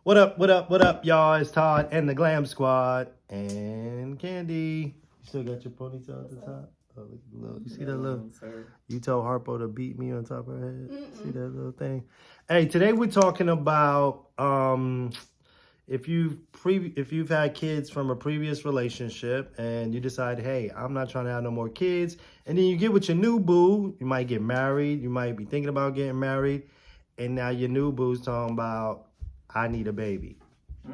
What up, what up, what up, y'all? It's Todd and the Glam Squad and Candy. You still got your ponytail at the top? Oh, look at the little, you see that little? You told Harpo to beat me on top of her head? See that little thing? Hey, today we're talking about if you've had kids from a previous relationship and you decide, hey, I'm not trying to have no more kids, and then you get with your new boo, you might get married, you might be thinking about getting married, and now your new boo's talking about, I need a baby. Hey,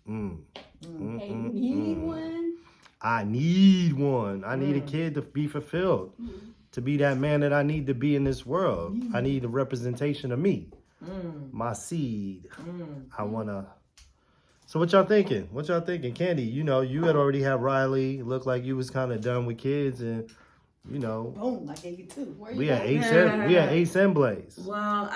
you need one? I need one. I need a kid to be fulfilled, to be that man that I need to be in this world. I need a representation of me, my seed. I want to. So what y'all thinking? What y'all thinking? Candy, you know, you had already had Riley. It looked like you was kind of done with kids and, you know. Boom, I gave you two. We had Ace and Blaze. Well,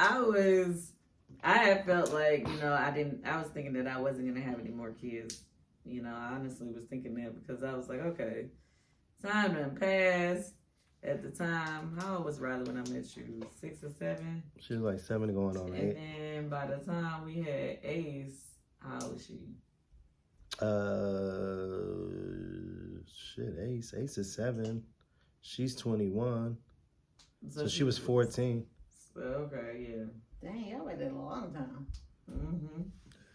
I had felt like, I was thinking that I wasn't going to have any more kids. You know, I honestly was thinking that because I was like, okay, time done passed. At the time, how old was Riley when I met you? 6 or 7? She was like 7 going on 8. And then by the time we had Ace, how old was she? Ace is 7. She's 21. So she was 14. Okay, yeah. Dang, I waited a long time.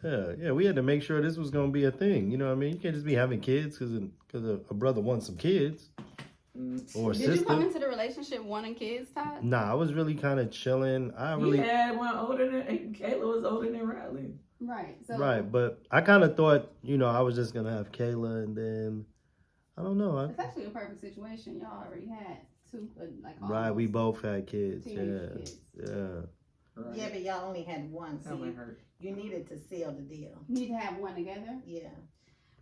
Yeah, we had to make sure this was going to be a thing. You know what I mean? You can't just be having kids because a brother wants some kids. Or a sister. Did you come into the relationship wanting kids, Todd? Nah, I was really kind of chilling. You had one older than, Kayla was older than Riley. Right. So. Right, but I kind of thought, I was just going to have Kayla and then, I don't know. It's actually a perfect situation. Y'all already had 2, right, we both had kids. Kids. Yeah. Right. Yeah, but y'all only had one, so you needed to seal the deal. You need to have one together? Yeah.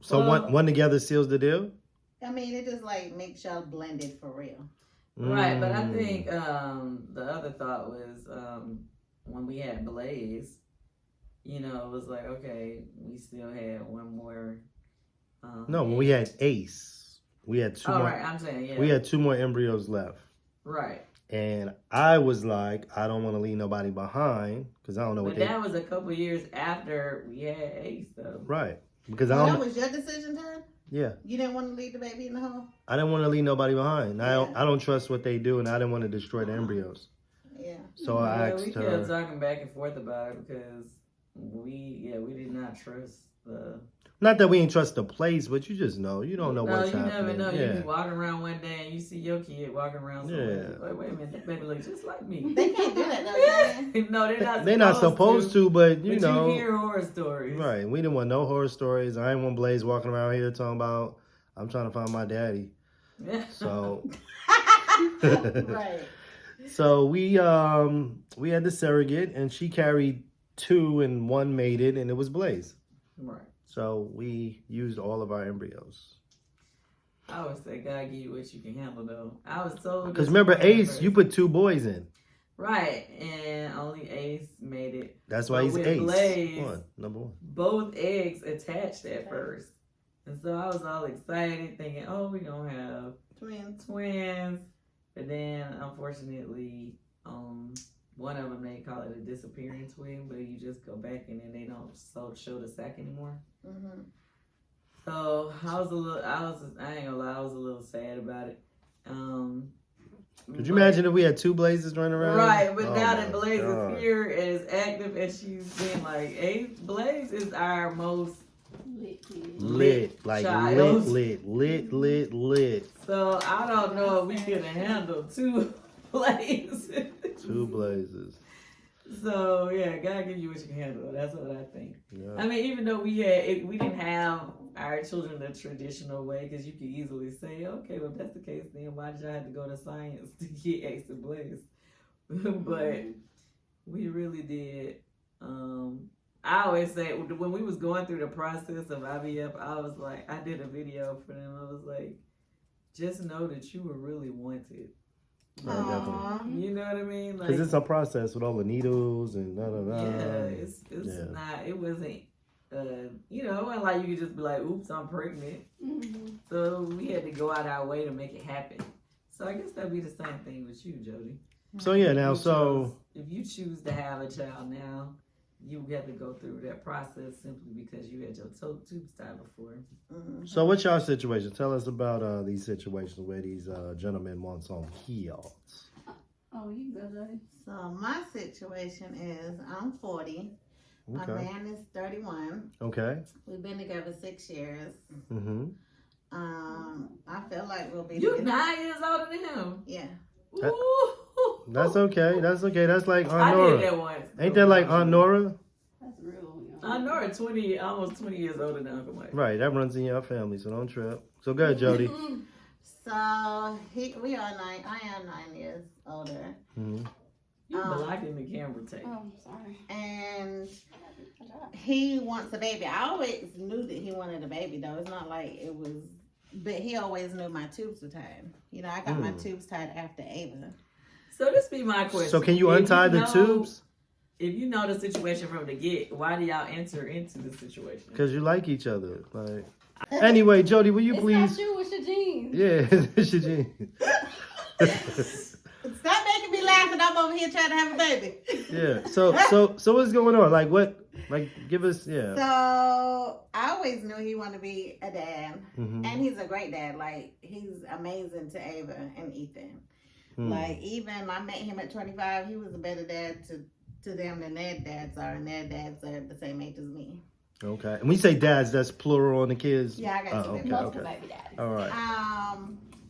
So one together seals the deal? I mean, it just makes y'all blended for real. Right, but I think the other thought was when we had Blaze, it was like, okay, we still had one more. No, when we had Ace, we had 2 more. Right, I'm saying, yeah. We had 2 more embryos left. Right. And I was like, I don't want to leave nobody behind because I don't know but that was a couple years after we had Ace, though. Right. Because that was your decision, Todd? Yeah. You didn't want to leave the baby in the home? I didn't want to leave nobody behind. I don't trust what they do, and I didn't want to destroy the embryos. Yeah. So I asked we kept talking back and forth about it because we did not trust the... Not that we ain't trust the place, but you just know. You don't know what's happening. No, you never know. Yeah. You be walking around one day and you see your kid walking around somewhere. Like, wait a minute, that baby looks just like me. They can't do that, though. No, they're not. They're not supposed to, but you know. You hear horror stories. Right. We didn't want no horror stories. I ain't want Blaze walking around here talking about, I'm trying to find my daddy. So. Right. So we had the surrogate, and she carried 2, and 1 made it, and it was Blaze. Right. So we used all of our embryos. I always say, God give you what you can handle, though. I was so... Because remember, Ace, you put 2 boys in. Right, and only Ace made it. That's why he's Ace. Blaze, number 1. Both eggs attached at first. And so I was all excited, thinking, oh, we're going to have twins. But then, unfortunately, one of them, they call it a disappearing twin, but you just go back and then they don't show the sack anymore. So I ain't gonna lie, I was a little sad about it. Could you imagine if we had 2 Blazes running around? Right, but now that Blaze is here and is active and she's been like, Blaze is our most lit, like child. lit. So I don't know if we can handle 2 Blazes. 2 Blazes. So yeah, God give you what you can handle. That's what I think. Yeah. I mean, even though we didn't have our children the traditional way, because you could easily say, okay, well if that's the case, then why did y'all have to go to science to get Ace and Blaze? But we really did. I always say when we was going through the process of IVF, I was like, I did a video for them. I was like, just know that you were really wanted. Right, definitely. You know what I mean? Because it's a process with all the needles and Yeah, it's not. It wasn't. It wasn't like you could just be like, "Oops, I'm pregnant." So we had to go out our way to make it happen. So I guess that'd be the same thing with you, Jody. So yeah, now if you choose to have a child now, you have to go through that process simply because you had your tubes tied before. Mhm. So what's your situation? Tell us about these situations where these gentlemen want some heels. Oh, you go, Jody. So my situation is I'm 40. My Okay. man is 31. Okay. We've been together 6 years. Mm-hmm. I feel like we'll be You together. 9 years older than him. Yeah. Ooh. That's okay. That's okay. That's like Aunt I did Nora. that once. Ain't that like Aunt Nora? That's real young. Aunt Nora, almost 20 years older than Uncle Mike. Right. That runs in your family, so don't trip. So go ahead, Jody. So I am 9 years older. Mm-hmm. You blocking the camera tape. Oh, I'm sorry. And he wants a baby. I always knew that he wanted a baby, though. It's not like it was, but he always knew my tubes were tied. You know, I got my tubes tied after Ava. So this be my question. So can you untie the tubes? If you know the situation from the get, why do y'all enter into the situation? Because you like each other. Like. Anyway, Jody, will you It's please? not you, it's your jeans. Yeah, it's your jeans. Stop making me laugh and I'm over here trying to have a baby. Yeah. So what's going on? Like what? Like give us So I always knew he wanted to be a dad. Mm-hmm. And he's a great dad. Like, he's amazing to Ava and Ethan. Like, even I met him at 25. He was a better dad to them than their dads are. And their dads are the same age as me. Okay. And when you say dads, that's plural on the kids? Yeah, I got two babies. Multiple baby daddies. All right.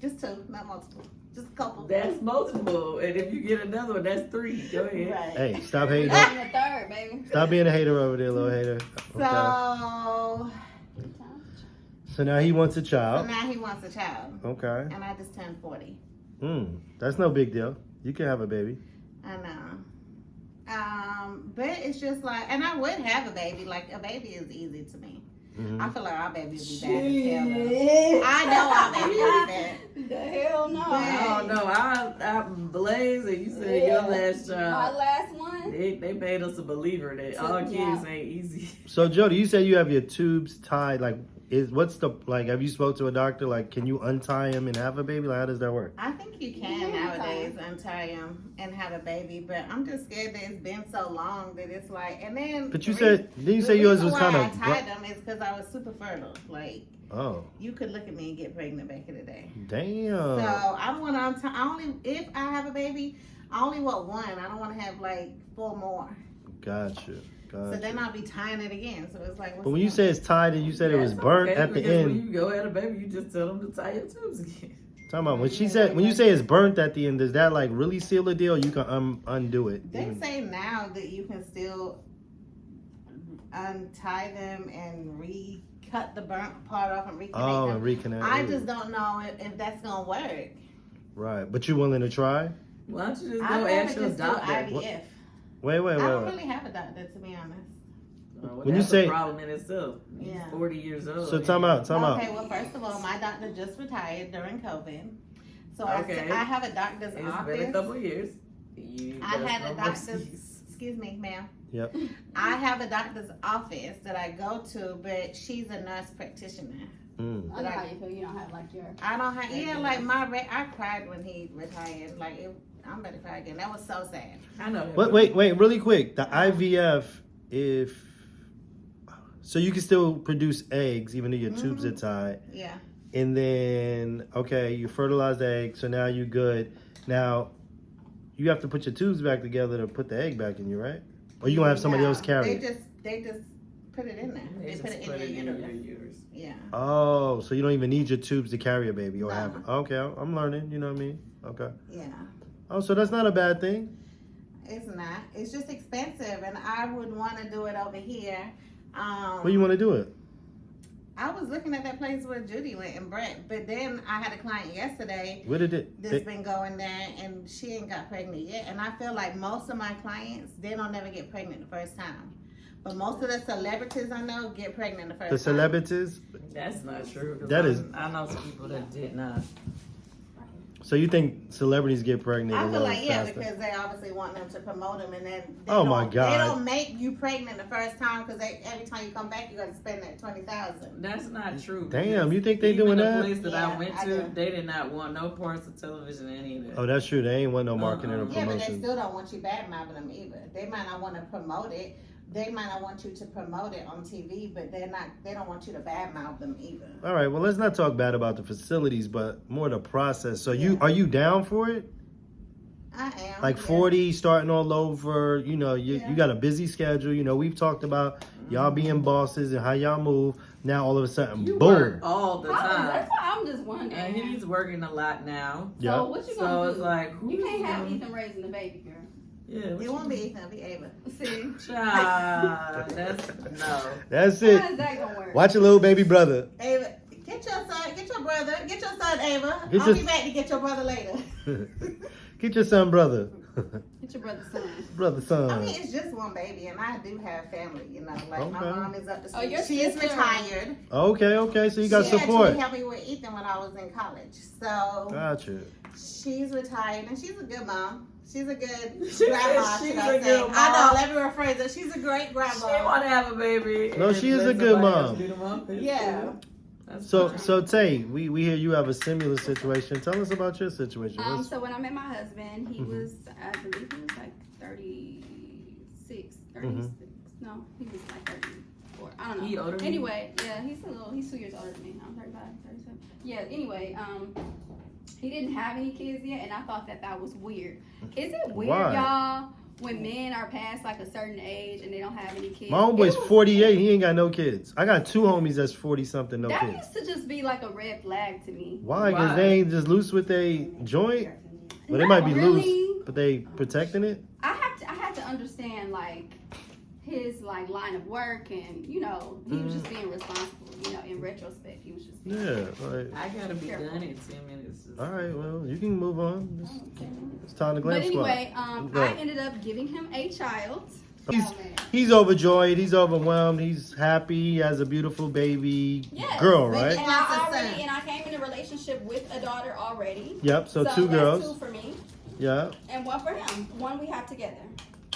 Just two, not multiple. Just a couple. That's multiple. And if you get another one, that's 3. Go ahead. Right. Hey, stop hating. I'm the third, baby. Stop being a hater over there, little hater. Okay. So now he wants a So child. now he wants a child. Okay. And I just turned 40. That's no big deal. You can have a baby. I know. But it's just like, and I would have a baby. Like, a baby is easy to me. Mm-hmm. I feel like our baby would be bad as hell. Though. I know our baby would be bad. The hell no. I don't know. I Blaze, and you said your last My child. last one. They made us a believer that all kids ain't easy. So Jody, you said you have your tubes tied. Like, have you spoke to a doctor? Like, can you untie him and have a baby? Like, how does that work? I think you can nowadays untie him and have a baby, but I'm just scared that it's been so long that it's like, and then. But didn't you say yours was kind I of? tied them is because I was super fertile. Like, Oh. you could look at me and get pregnant back in the day. Damn. So I want to if I have a baby, I only want one. I don't want to have like 4 more. Gotcha. So then I'll be tying it again. So it's like. But when you say it's tied and you said it was burnt at the end. When you go have a baby, you just tell them to tie your tubes again. Talking about when you say it's burnt at the end, does that like really seal the deal? You can undo it. They say now that you can still untie them and cut the burnt part off and reconnect Oh, them. and reconnect. I just don't know if that's gonna work. Right, but you willing to try? Why don't you just I'd go rather ask your just do doctor? IVF. Wait. I don't really have a doctor, to be honest. When you that's say- a problem in itself. He's Yeah. 40 years old. So time out. Okay, well, first of all, my doctor just retired during COVID. So Okay. I have a doctor's It's been a office. couple of years. I had a doctor's, excuse me, ma'am. Yep. I have a doctor's office that I go to, but she's a nurse practitioner. I know how you feel. You don't have like your. I don't have, like I cried when he retired. Like, I'm about to cry again. That was so sad. I know. Wait, really quick. The IVF, so you can still produce eggs even though your tubes are tied. Yeah. And then, okay, you fertilize the egg, so now you're good. Now, you have to put your tubes back together to put the egg back in you, right? Or you gonna have somebody else carry it? They just put it in there. They put it in your uterus. Yeah. Oh, so you don't even need your tubes to carry a baby or No. have it. Okay, I'm learning, you know what I mean? Okay. Yeah. Oh, so that's not a bad thing. It's not. It's just expensive, and I would want to do it over here. Where you want to do it? I was looking at that place where Jody went and Brett, but then I had a client yesterday Where did it? that's been going there, and she ain't got pregnant yet. And I feel like most of my clients, they don't never get pregnant the first time. But most of the celebrities I know get pregnant the first The time. celebrities? That's not true. 'Cause That is- I know some people that did not. So you think celebrities get pregnant a I feel little like, yeah, faster? because they obviously want them to promote them, and then they Oh, my don't- God. they don't make you pregnant the first time because every time you come back you got to spend that $20,000. That's not true. Damn, you think they Even doing the that? place that Yeah, I went I to, do. they did not want no parts of television or any of that. Oh, that's true. They ain't want no marketing or Uh-uh. Yeah, but they promotion. still don't want you bad mouthing them either. They might not want to promote it, they might not want you to promote it on TV, but they don't want you to badmouth them either. All right, well, let's not talk bad about the facilities, but more the process. So Yeah. are you down for it? I am. Like yeah. 40, starting all over, you know, you Yeah. got a busy schedule. You know, we've talked about y'all being bosses and how y'all move. Now all of a sudden, You boom. work all the That's time. why I'm just wondering. And he's working a lot now. So Yeah. what you So gonna it's do? like, You who's can't have gonna- Ethan raising the baby, girl. Yeah. It won't be Ethan, it'll be Ava. See, Child, that's no. That's how it. is that gonna work? Watch your little baby brother. Ava, get your son, get your brother, get your son, Ava. Get I'll your- be back to get your brother later. Get your son, brother. Get your brother's son. Brother, son. I mean, it's just one baby, and I do have family, you know. Like, my Okay. mom is up to Oh, speed. your She is sister. retired. Okay, so you got She support. actually helped me with Ethan when I was in college. So, Gotcha. she's retired, and she's a good mom. She's a good She grandma, said should she's I a say. good I mom. know, let me rephrase it. She's a great She grandma. want to have a baby. No, and she is let a good somebody else mom. do the mom. It's Yeah. cool. That's So, fine. Tay, we hear you have a similar situation. Tell us about your situation. What's- So when I met my husband, he Mhm. was, I believe he was like 36. No, he was like 34. I don't know. He older than you? Anyway, yeah, he's 2 years older than me. I'm 35, 37. Yeah, anyway, he didn't have any kids yet, and I thought that was weird. Is it weird, Why? y'all, when men are past like a certain age and they don't have any kids? My homeboy's It was- 48. He ain't got no kids. I got two homies that's 40 something, no That kids. used to just be like a red flag to me. Why? Because Why? they ain't just loose with they joint. Well, they Not might be really. loose, but they protecting it. I had to understand like his like line of work, and you know he was just being responsible. You know, in retrospect, he was just being Yeah. Like, I gotta be Careful. done in 10 minutes. all right. Well, you can move on. It's time to But Glam Squad. anyway, Go. I ended up giving him a child. He's Oh, man. he's overjoyed. He's overwhelmed. He's happy. He has a beautiful baby Yes. girl, But- right? And That's I a already son. and I came in a relationship with a daughter already. Yep. So two that's girls. 2 for me Yeah. and 1 for him. 1 we have together,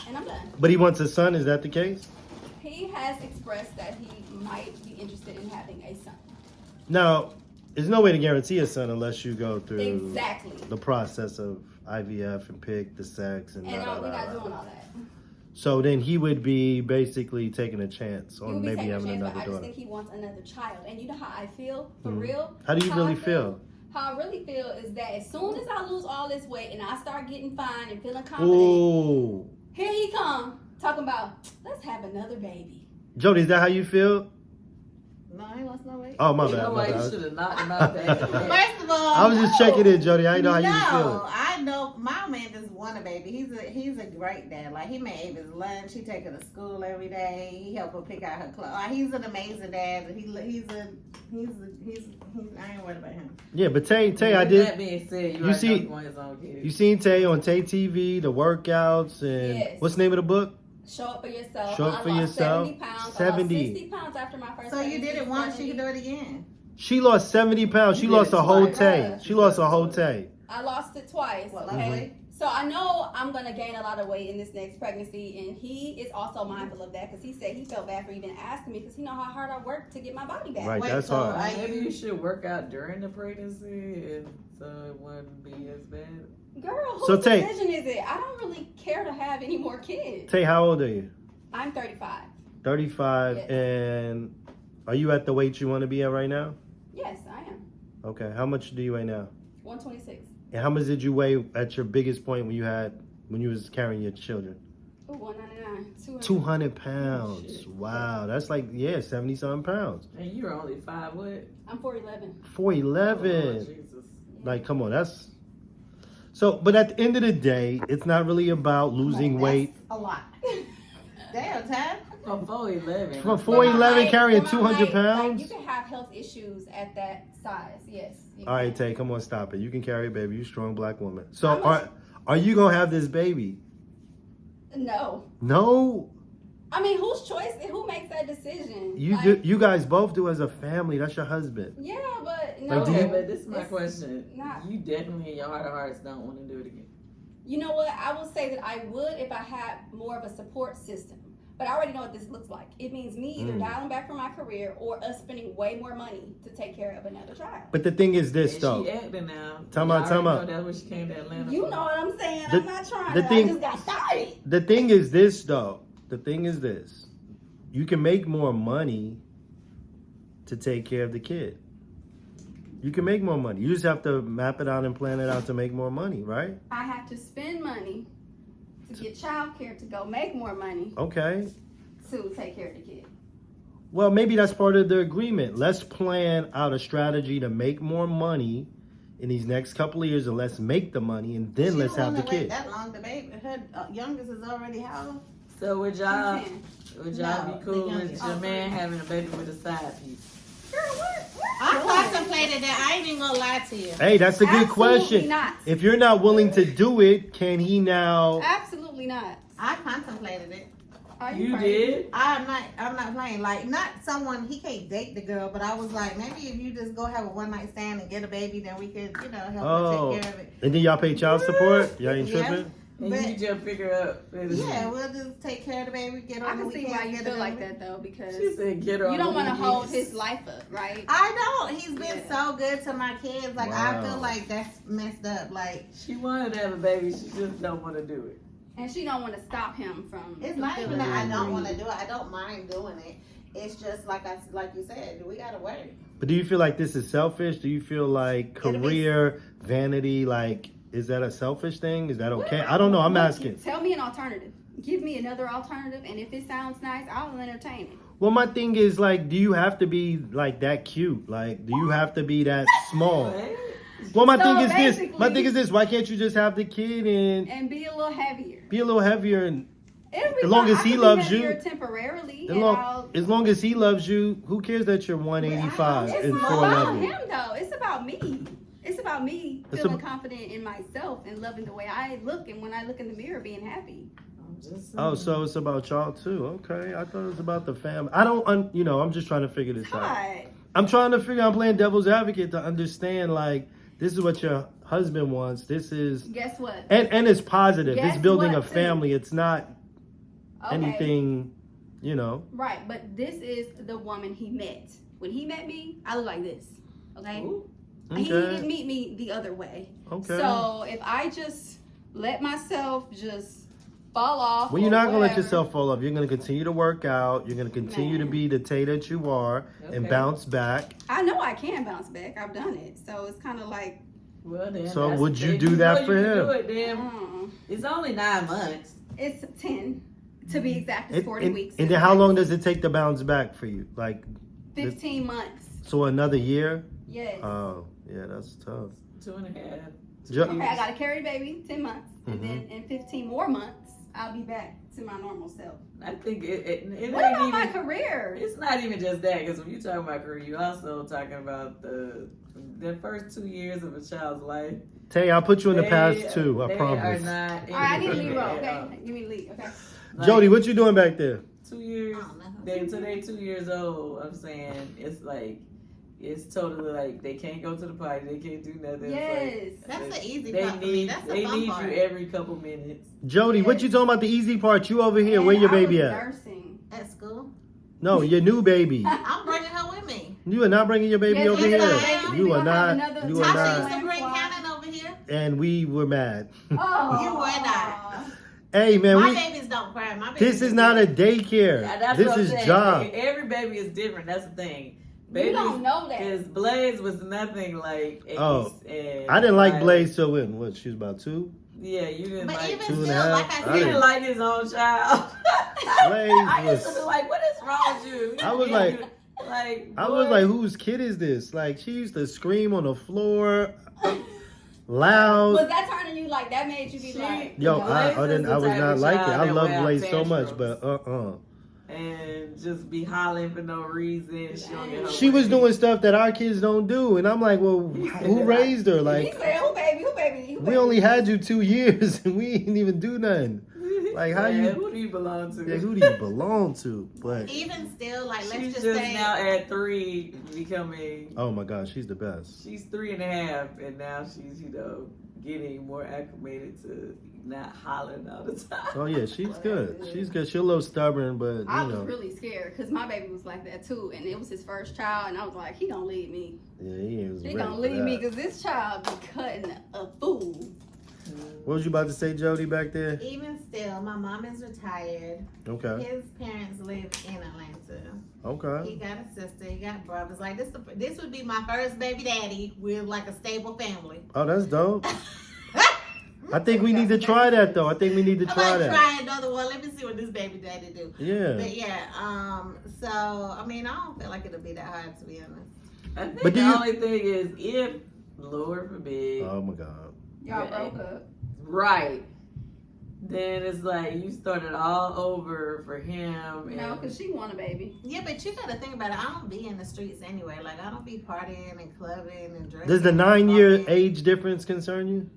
and I'm done. But he wants a son. Is that the case? He has expressed that he might be interested in having a son. Now, there's no way to guarantee a son unless you go through Exactly. the process of IVF and pick the sex and. And da, da, we're da, not da. doing all that. So then he would be basically taking a chance He on would be maybe taking a having chance, another but I just daughter. think he wants another child. And you know how I feel? For Mhm. real? How do you I really feel? How I really feel is that as soon as I lose all this weight and I start getting fine and feeling confident, Ooh, here he come talking about, let's have another baby. Jody, is that how you feel? No, I ain't lost no weight. Oh, my You bad. know My why you bad. should have knocked him out that day. First of all, I was just checking in, Jody. I didn't know how you was feeling. No, I know my man just want a baby. He's a great dad. Like, he made Ava's lunch. He take her to school every day. He help her pick out her clothes. Like, he's an amazing dad. He's I ain't worried about him. Yeah, but Tay, With I that did. being said, you you see- see, on his own kids. You seen Tay on Tay TV, the workouts, and Yes. what's the name of the book? Show up for yourself. Show up I for lost yourself. 70 pounds. 70. I lost 60 pounds after my first So you did pregnancy, it once, 70. you can do it again. She lost 70 pounds. She You did lost it a whole twice. Tay. She lost a whole Tay. I lost it twice. What, Okay. like, So I know I'm gonna gain a lot of weight in this next pregnancy, and he is also mindful of that because he said he felt bad for even asking me because he know how hard I worked to get my body back. Right, Wait, that's so hard. I- Maybe you should work out during the pregnancy, and so it wouldn't be as bad. Girl, whose So, Tay- decision is it? I don't really care to have any more kids. Tay, how old are you? I'm 35. 35, Yes. and are you at the weight you want to be at right now? Yes, I am. Okay, how much do you weigh now? 126. And how much did you weigh at your biggest point when you was carrying your children? Ooh, 199. 200 pounds. Shit. Wow, that's like 70-something pounds. And you're only 5 what? I'm 4'11. 4'11. Oh, Jesus. Like, come on, that's so. But at the end of the day, it's not really about losing that's weight. a lot. Damn, Todd. From 4'11. From For 4'11 my height- carrying for my 200 height, pounds. Like, you can have health issues at that size. Yes. you All right, can. Tay, come on, stop it. You can carry a baby. You strong black woman. So How much- are you gonna have this baby? No. No, I mean, whose choice? Who makes that decision? you Like, do. You guys both do as a family. That's your husband. Yeah, but no. Like, do Okay, you- but this is my It's question. not- You definitely in your heart of hearts don't want to do it again. You know what? I will say that I would if I had more of a support system. But I already know what this looks like. It means me either dialing back from my career or us spending way more money to take care of another child. But the thing is this, And though. she acting now. Time You out, time already out. know that's what she came to Atlanta You for. know what I'm saying? The- I'm not trying the to. thing- I just got started. The thing is this, though. the thing is this. You can make more money to take care of the kid. You can make more money. You just have to map it out and plan it out to make more money, right? I have to spend money to get childcare to go make more money Okay. to take care of the kid. Well, maybe that's part of the agreement. Let's plan out a strategy to make more money in these next couple of years, and let's make the money, and then let's have the kid. That long, the baby, her youngest is already how old? So would y'all No, be cool the with youngest. your man having a baby with a side piece? Girl, what? I contemplated that. I ain't even gonna lie to you. Hey, that's a good Absolutely question. not. If you're not willing to do it, can he now? Absolutely not. I contemplated it. Are You crazy? did? I'm not playing. Like, not someone, he can't date the girl, but I was like, maybe if you just go have a one night stand and get a baby, then we could, help her take care of it. And then y'all pay child support? Y'all ain't Yeah. tripping? And But- you just figure out. Yeah, we'll just take care of the baby, get I on the can see weekend, why you get feel it like over. that though, because She said, "Get her." you on don't the want to weekends. hold his life up, right? I don't. He's been Yeah. so good to my kids. Like, Wow. I feel like that's messed up. Like, She wanted to have a baby. She just don't want to do it. And she don't want to stop him from. it's not even fulfilling that I his don't want to dream. do it. I don't mind doing it. It's just like you said, we gotta work. But do you feel like this is selfish? Do you feel like It'll be- career, vanity, like, is that a selfish thing? Is that okay? Well, I don't know. I'm look, asking. Tell me an alternative. Give me another alternative, and if it sounds nice, I'll entertain it. Well, my thing is, like, do you have to be, like, that cute? Like, do you have to be that small? Well, my So thing is this. basically- My thing is this. Why can't you just have the kid and And be a little heavier. be a little heavier? And It'll be As long fine. as I he can be loves you- heavier temporarily, as and long as he loves you, who cares that you're 185 It's and not about 4'11"? him though. It's about me. It's about me It's feeling a- confident in myself and loving the way I look, and when I look in the mirror, being happy. Oh, so it's about y'all too. Okay, I thought it was about the family. I don't, I'm just trying to figure this out. Todd, I'm trying to figure. I'm playing devil's advocate to understand. Like, this is what your husband wants. This is, guess what? and it's positive. Guess It's building a what, too? family. It's not Okay. anything, Right, but this is the woman he met. When he met me, I look like this. Okay? Ooh. He Okay. didn't meet me the other way. Okay. So if I just let myself just fall off. Well, you're or not gonna let whatever, yourself fall off. You're gonna continue to work out. You're gonna continue to Man. be the Tay that you are and Okay. bounce back. I know I can bounce back. I've done it. So it's kind of like, Well, then. So that's- would you if do that know for you can him? Do it, then. mm, It's only 9 months. it's 10 to be exact. It's 40 weeks. And then how long does it take to bounce back for you? Like, 15 months. so another year? Yes. Oh, yeah, that's tough. 2.5. Jo- Okay, I gotta carry the baby 10 months, and Mhm. then in 15 more months, I'll be back to my normal self. I think it What ain't about even. my career? It's not even just that, because when you talk about career, you also talking about the first 2 years of a child's life. Tay, I'll put you in the They- past too. I they promise. Are not All right, I need to leave, independent roll. at all. Okay, give me the lead. Okay. Like, Jody, what you doing back there? 2 years. I don't know. Until they 2 years old, I'm saying it's like it's totally like they can't go to the party, they can't do nothing. Yes. It's like, That's the easy they part for me. need That's the they fun need part. you every couple minutes. Jody, what you talking about the easy part? You over here. And Where your I was baby at? Nursing. At school, No, your new baby. I'm bringing her with me. You are not bringing your baby Yes, over yes, here. I am. You We are gonna have not. another You are Tasha Tasha used not. to bring Glam Squad. Cannon over here. And we were mad. Oh. You were not. Hey, man, My we. babies don't cry. My babies This is not a daycare. Yeah, that's This what I'm is saying. job. Every baby is different. That's the thing. You Babies, don't know that. because Blaze was nothing like Ace. Oh, and I didn't like Riley. Blaze till when? What? She was about 2. Yeah, you didn't But like. even Two and a still, half. like I He I didn't said, like his own child. Blaze I used to was- be like, what is wrong with you? I was like- I was boy. like, whose kid is this? Like, she used to scream on the floor, loud. Was that turning you like that made you be She- like? Yo, you know, Blaze I is didn't. the I was type not of like it. child I that love will Blaze have so much, tantrums. but and just be hollering for no reason. She don't get her She was way. doing stuff that our kids don't do, and I'm like, well, who raised her? he Like, said, "Who baby? Who baby? Who we baby?" only had you 2 years, and we didn't even do nothing. Like, how Yeah, you? Who do you belong to? Yeah, who do you belong to? But even still, like let's She's just just say, now at 3 becoming. oh my gosh, she's the best. She's 3.5, and now she's getting more acclimated to not hollering all the time. Oh yeah, she's good. She's good. She's a little stubborn, but I you was know, really scared because my baby was like that too, and it was his first child, and I was like, he gonna leave me. yeah, he was He ready gonna for leave me that. because this child be cutting a fool. What was you about to say, Jody, back there? Even still, my mom is retired. Okay. His parents live in Atlanta. Okay. He got a sister. He got brothers. Like this would be my first baby daddy with like a stable family. Oh, that's dope. I think we need to try that though. I think we need to try I'm that. try another one. Let me see what this baby daddy do. Yeah. But yeah, so I mean, I don't feel like it'll be that hard, to be honest. I think But do the you- only thing is if, Lord forbid, Oh my God. Y'all broke up. right, then it's like you started all over for him. No, And because she want a baby. Yeah, but you gotta think about it. I don't be in the streets anyway. Like I don't be partying and clubbing and drinking. Does the and 9-year smoking. age difference concern you?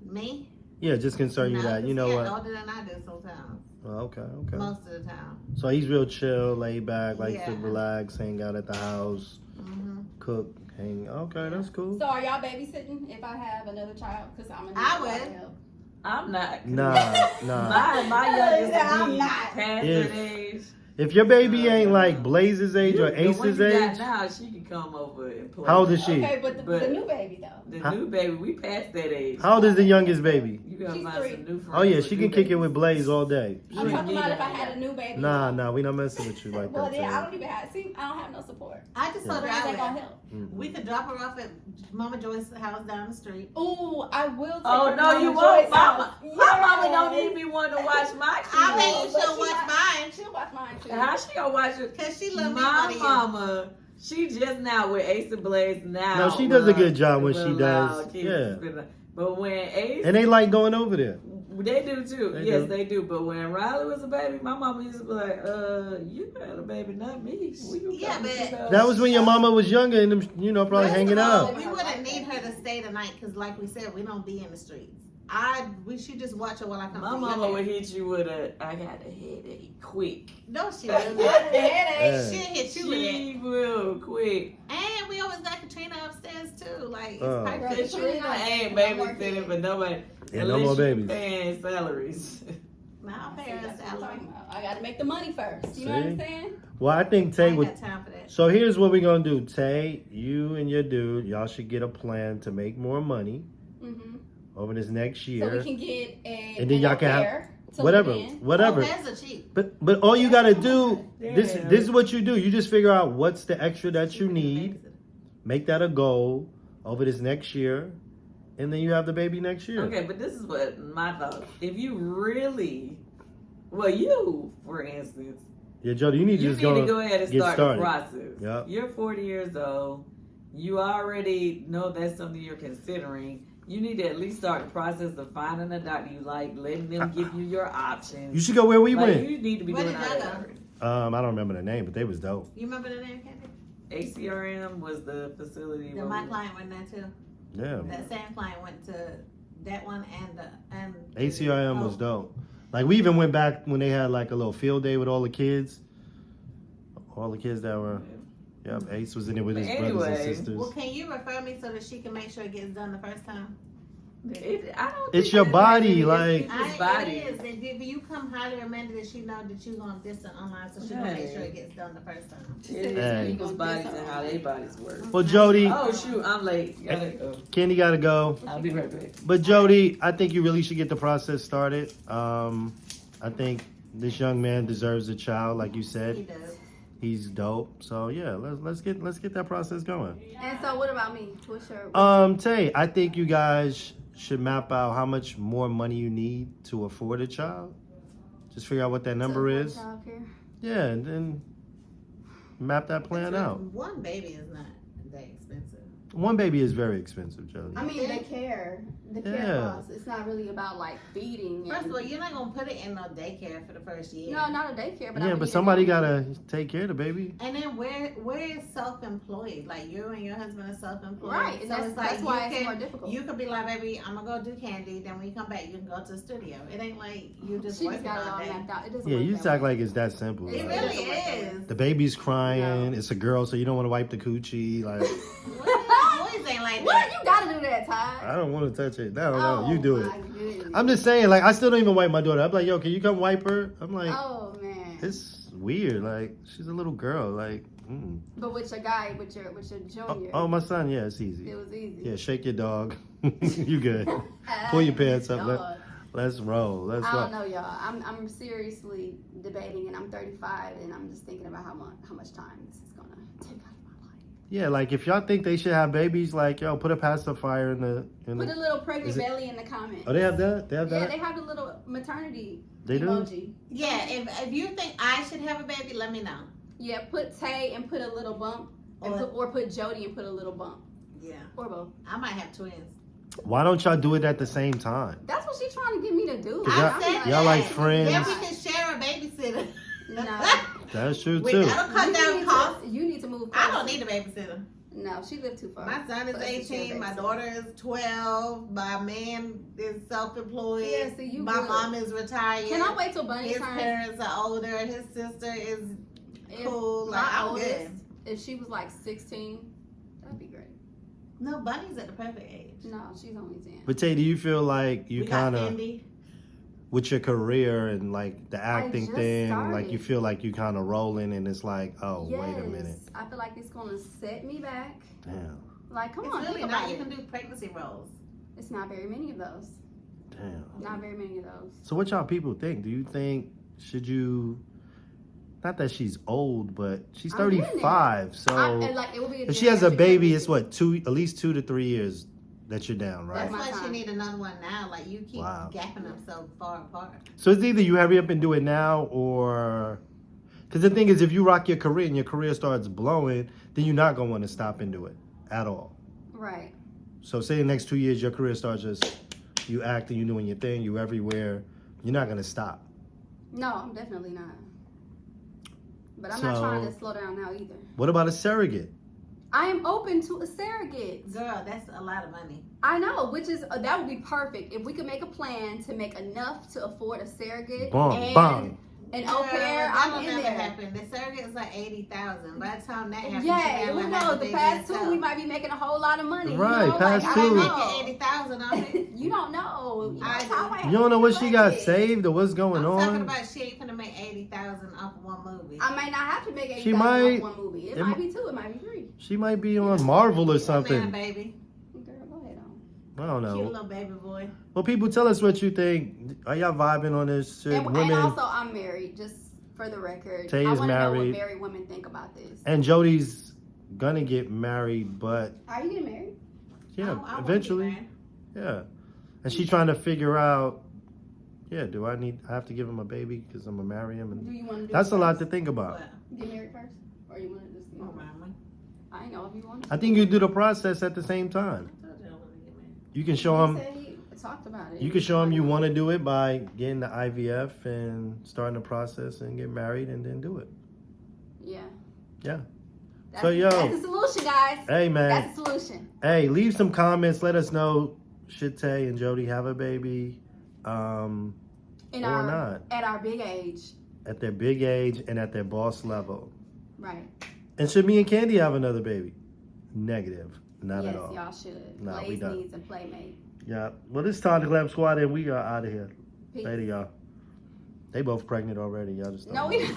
Me? Yeah, just concern you No, that. You 'cause know he what? older than I do sometimes. Oh, okay. Most of the time. So he's real chill, laid back, likes to Yeah. relax, hang out at the house, Hmm. cook, hang. Okay, that's cool. So are y'all babysitting if I have another child? Because I'm gonna need I a lot of would. help. I'm not. Nah. My youngest I'm is not. past If- that age. If your baby ain't like Blaze's age or The one Ace's you got age, now, she can come over and play. how old is she? Okay, but the But- new baby though. The How- new baby, we passed that age. How old is the youngest baby? You gotta She's find 3. some new friends. Oh yeah, with she new can kick it babies. with Blaze all day. You I'm ain't talking need about if I that. had a new baby. Nah, we not messing with you like Well, that. then I Tay. don't even have. See, I don't have no support. I just told her How's I that gonna would. help? Mhm. We could drop her off at Mama Joyce's house down the street. Ooh, I will. Take Oh her no, to you Mama won't. Joy's My house. mama don't Yes. need me wanting to watch my kids. I bet you But she'll she watch might- mine. She'll watch mine too. How she gonna watch it? Cause she love me My more than you. mama, she just now with Ace and Blaze now. No, she does a good job when will she allow does. kids Yeah. to spend- But when Ace, And they like going over there. they do too. They Yes, do. they do. But when Riley was a baby, my mama used to be like, you had a baby, not me. Will you Yeah, come but- pick us?" That was when your mama was younger and them, probably First hanging of all, out. We wouldn't need her to stay the night because, like we said, we don't be in the streets. We should just watch her while I come. My to mama your would house. hit you with I got a headache, quick. No, she What wouldn't. the headache? Yeah. She'll hit you with it. She will, quick. And we always got Katrina upstairs too. Like it's Oh. perfect. Katrina ain't No more babysitting kids. for nobody. Yeah, no more unless you babies. paying salaries. My See, parents, that's what I I'm love. talking about. I gotta make the money first. You know what I'm See? saying? Well, I think I Tay ain't would. got time for that. So here's what we're gonna do. Tay, you and your dude, y'all should get a plan to make more money Mm-hmm. over this next So we year. can get a And then y'all can have- pair to Whatever, live in. whatever. Oh, that's a cheap. But all you gotta do, this Damn. is what you do. You just figure out what's the extra that you need, make that a goal over this next year, and then you have the baby next year. Okay, but this is what my thought. If you really, well, you, for instance, Yeah, Jody, you need to you just need to go. go ahead and get start started. the process. Yep. You're 40 years old. You already know that's something you're considering. You need to at least start the process of finding a doctor you like, letting them give you your options. You should go where we Like, went. you need to be Where doing did all y'all that go? already. I don't remember the name, but they was dope. You remember the name, Candy? ACRM was the facility. Then where my we- client went there too. Yeah, That same client went to that one and ACRM was Oh. dope. Like we even went back when they had like a little field day with all the kids. All the kids that were. Yep, Ace was in there with his brothers Anyway. and sisters. Well, can you refer me so that she can make sure it gets done the first time? I don't It's think your that body, it's like- people's body. It is. And if you come highly recommended, that she know that you're gonna distance online, so she can make sure it gets done the first time. It's Hey. people's bodies and how their bodies work. Well, Jody, Oh shoot, I'm late. Gotta go. Kenny got to go. I'll be right back. But Jody, I think you really should get the process started. I think this young man deserves a child, like you He said. does. He's dope. So yeah, let's get that process going. And so, what about me? What's your? Tay, I think you guys should map out how much more money you need to afford a child. Just figure out what that number is. Childcare? Yeah, and then map that plan out. One baby is not that expensive. One baby is very expensive, Jody. I mean, the care Yeah. costs. It's not really about like feeding. First And, of all, you're not gonna put it in no daycare for the first year. no, not a daycare, but I Yeah, would but need somebody a- gotta take care of the baby. And then where is self-employed? Like you and your husband are self-employed, Right, and that's why it's more difficult. You could be like, baby, I'm gonna go do candy. Then when you come back, you can go to the studio. It ain't like you just She working just got it all all day. mapped out. It doesn't Yeah, work you that just act way. like it's that simple. It Like, really is. the baby's crying. It's a girl, so you don't want to wipe the coochie. Like, Boys ain't like What? that. You gotta do that, Todd. I don't want to touch it. I don't know. Oh, You do it. my goodness. I'm just saying, like, I still don't even wipe my daughter. I'm like, yo, can you come wipe her? I'm like, Oh man. it's weird. Like, she's a little girl. Like, But with your guy, with your junior, oh, my son, yeah, it's easy. it was easy. Yeah, shake your dog. You good. Pull your pants up. Dog. Let's roll. Let's I roll. don't know, y'all. I'm seriously debating, and I'm 35, and I'm just thinking about how much time this is gonna take out of my life. Yeah, like if y'all think they should have babies, like yo, put a pacifier in the. Put a little pregnant belly in the comments. Oh, they have that. They have Yeah, that. they have the little maternity They do? emoji. Yeah, if you think I should have a baby, let me know. Yeah, put Tay and put a little bump, and put Jody and put a little bump, Yeah, or both. I might have twins. Why don't y'all do it at the same time? That's what she's trying to get me to do. 'Cause I said y'all like that. friends. Yeah, we can share a babysitter. No. That's true Wait, too. that'll cut down costs. You need to move. I don't closer. need a babysitter. No, she lived too far. My son is But it's 18, my babysitter. daughter is 12, my man is self-employed, Yeah, so you my good. mom is retired. Can I wait till Bunny His turns? parents are older, his sister is If cool. Like, my I'm oldest, good. if she was like 16, that'd be great. No, Bunny's at the perfect age. No, she's only 10. But Tay, do you feel like you We got kind of Fendi. with your career and like the acting just thing, like started. you feel like you kind of rolling, and it's like, oh, Yes, wait a minute, I feel like it's gonna set me back. damn, Like, come It's on, really think not. about You it. can do pregnancy roles. It's not very many of those. damn. Not very many of those. So what y'all people think? Do you think should you? Not that she's old, but she's I'm getting 35. So And, like, it will be a if she has a geriatric baby, it's pregnancy. what at least 2 to 3 years that you're down, right? That's my why she time. need another one now. Like you keep Wow. gapping them so far apart. So it's either you hurry up and do it now, or because the thing is, if you rock your career and your career starts blowing, then you're not gonna want to stop and do it at all. Right. So say the next 2 years your career starts just you acting, you doing your thing, you everywhere. You're not gonna stop. No, I'm definitely not. But I'm So- not trying to slow down now either. What about a surrogate? I am open to a surrogate. Girl, that's a lot of money. I know, which is that would be perfect if we could make a plan to make enough to afford a surrogate Bong, and bong. an au pair. I'm in never there. happen. The surrogate is like 80,000. By the time that happens, Yeah, you who gotta have knows? a The baby past two, yourself. we might be making a whole lot of money. Right, You know? past like, two. I I'm don't making know. 80,000 on it. You don't know. I That's how You don't know what she got budget. saved or what's going I'm talking on. about she ain't gonna make 80,000 off of one movie. I might not have to make 80,000 She might- off one movie. It it might mi- be 2, it might be 3. She might be on Marvel or Man, something. baby. Girl, go ahead on. I don't Cute know. little baby boy. Well, people, tell us what you think. Are y'all vibing on this shit? And Women also, I'm married, just for the record. Tay I is want to know what married. married women think about this. and Jody's gonna get married, but Are you getting married? yeah, I wanna be eventually, married. yeah. And she's trying to figure out, yeah, do I have to give him a baby because I'm gonna marry him? Do And you want to do that's it a lot first? to think about. Well, Get married first? Or you want to just, don't mind me. I ain't know if you want to. I think you do the process at the same time. I told you I wanna get married. You can show him. He said he talked about it. You can show him you want to do it by getting the IVF and starting the process and get married and then do it. Yeah. Yeah. That's, So, yo. that's the solution, guys. Hey man, That's the solution. hey, leave some comments. Let us know should Tay and Jody have a baby, In or not At our big age. at their big age and at their boss level. Right. And should me and Candy have another baby? Negative, not yes, at all. y'all should. Nah, we Blaze don't. needs a playmate. Yeah. Well, this is Todd, the Glam Squad, and we are out of here. Peace. Later, y'all. They both pregnant already. Y'all just don't No, know. we Later.